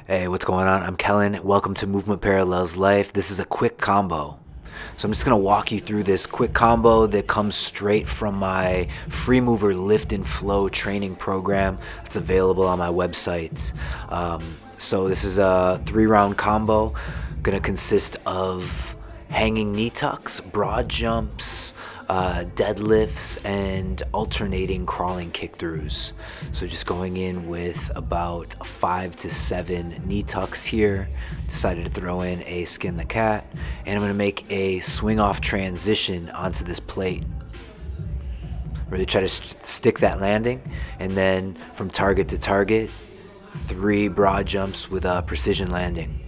Hey, what's going on? I'm Kellen. Welcome to Movement Parallels Life. This is a quick combo. So I'm just going to walk you through this quick combo that comes straight from my free mover lift and flow training program that's available on my website. So this is a 3-round combo. Going to consist of hanging knee tucks, broad jumps, deadlifts, and alternating crawling kick-throughs. So just going in with about 5 to 7 knee tucks here. Decided to throw in a skin the cat, and I'm going to make a swing off transition onto this plate. Really try to stick that landing, and then from target to target, 3 broad jumps with a precision landing.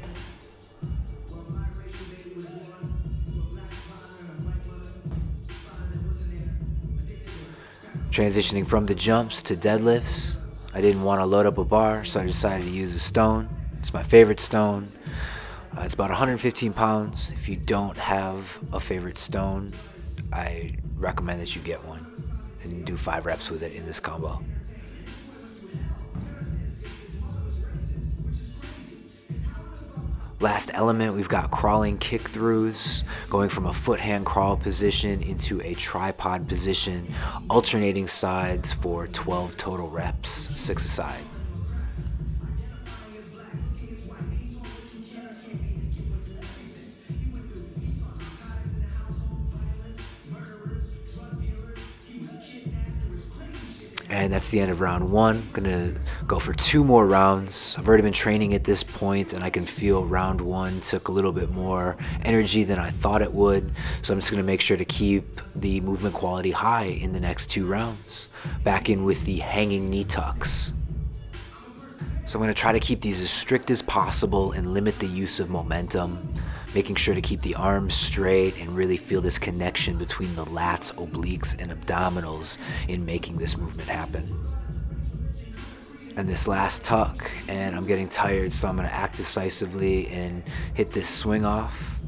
Transitioning from the jumps to deadlifts. I didn't want to load up a bar, so I decided to use a stone. It's my favorite stone. It's about 115 pounds. If you don't have a favorite stone, I recommend that you get one and do 5 reps with it in this combo. Last element, we've got crawling kick-throughs, going from a foot-hand crawl position into a tripod position, alternating sides for 12 total reps, 6 a side. And that's the end of round 1. Gonna go for 2 more rounds. I've already been training at this point, and I can feel round 1 took a little bit more energy than I thought it would. So I'm just gonna make sure to keep the movement quality high in the next 2 rounds. Back in with the hanging knee tucks. So I'm gonna try to keep these as strict as possible and limit the use of momentum, making sure to keep the arms straight and really feel this connection between the lats, obliques, and abdominals in making this movement happen. And this last tuck, and I'm getting tired, so I'm gonna act decisively and hit this swing off,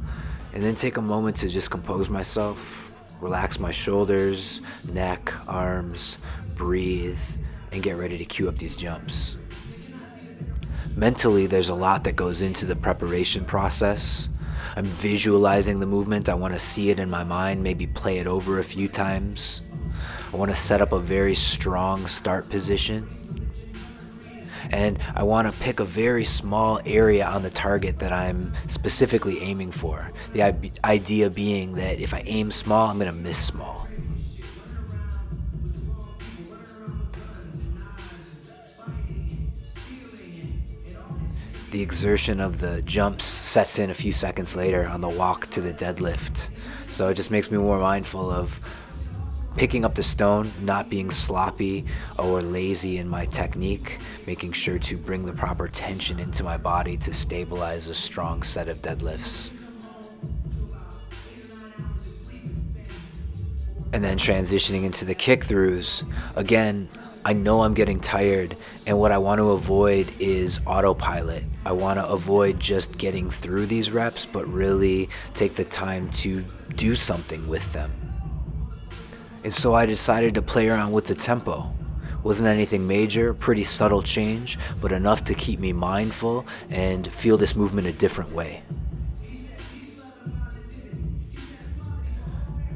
and then take a moment to just compose myself, relax my shoulders, neck, arms, breathe, and get ready to cue up these jumps. Mentally, there's a lot that goes into the preparation process. I'm visualizing the movement. I want to see it in my mind, maybe play it over a few times. I want to set up a very strong start position. And I want to pick a very small area on the target that I'm specifically aiming for. The idea being that if I aim small, I'm going to miss small. The exertion of the jumps sets in a few seconds later on the walk to the deadlift. So it just makes me more mindful of picking up the stone, not being sloppy or lazy in my technique, making sure to bring the proper tension into my body to stabilize a strong set of deadlifts. And then transitioning into the kick-throughs. Again, I know I'm getting tired, and what I want to avoid is autopilot. I want to avoid just getting through these reps, but really take the time to do something with them. And so I decided to play around with the tempo. Wasn't anything major, pretty subtle change, but enough to keep me mindful and feel this movement a different way.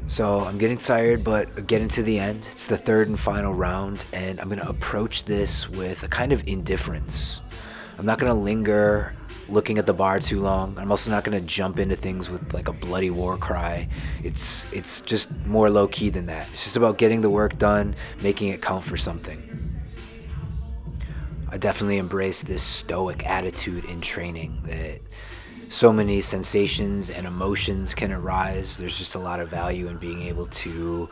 So I'm getting tired, but getting to the end. It's the 3rd and final round, and I'm going to approach this with a kind of indifference. I'm not going to linger looking at the bar too long. I'm also not going to jump into things with like a bloody war cry. It's just more low-key than that. It's just about getting the work done, making it count for something. I definitely embrace this stoic attitude in training that so many sensations and emotions can arise. There's just a lot of value in being able to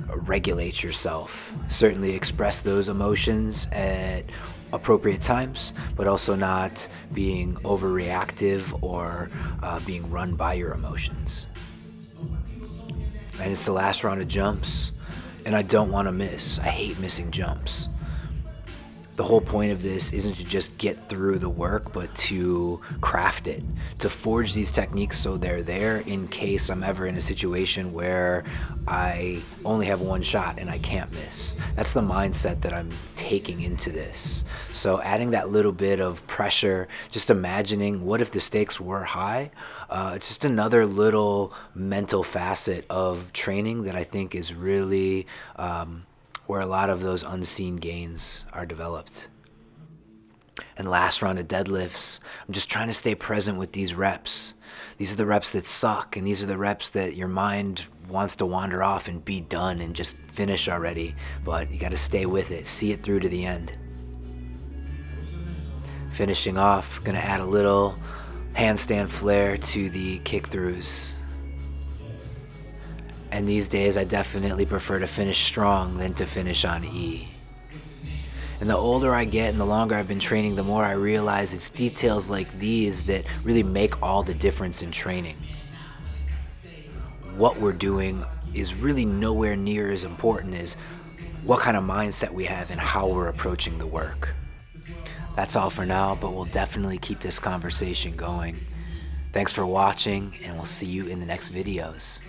regulate yourself. Certainly express those emotions at appropriate times, but also not being overreactive or being run by your emotions. And it's the last round of jumps, and I don't want to miss. I hate missing jumps. The whole point of this isn't to just get through the work, but to craft it, to forge these techniques so they're there in case I'm ever in a situation where I only have one shot and I can't miss. That's the mindset that I'm taking into this. So adding that little bit of pressure, just imagining what if the stakes were high, it's just another little mental facet of training that I think is really where a lot of those unseen gains are developed. And last round of deadlifts, I'm just trying to stay present with these reps. These are the reps that suck, and these are the reps that your mind wants to wander off and be done and just finish already. But you got to stay with it, see it through to the end. Finishing off, gonna add a little handstand flair to the kick throughs. And these days I definitely prefer to finish strong than to finish on E. And the older I get and the longer I've been training, the more I realize it's details like these that really make all the difference in training. What we're doing is really nowhere near as important as what kind of mindset we have and how we're approaching the work. That's all for now, but we'll definitely keep this conversation going. Thanks for watching, and we'll see you in the next videos.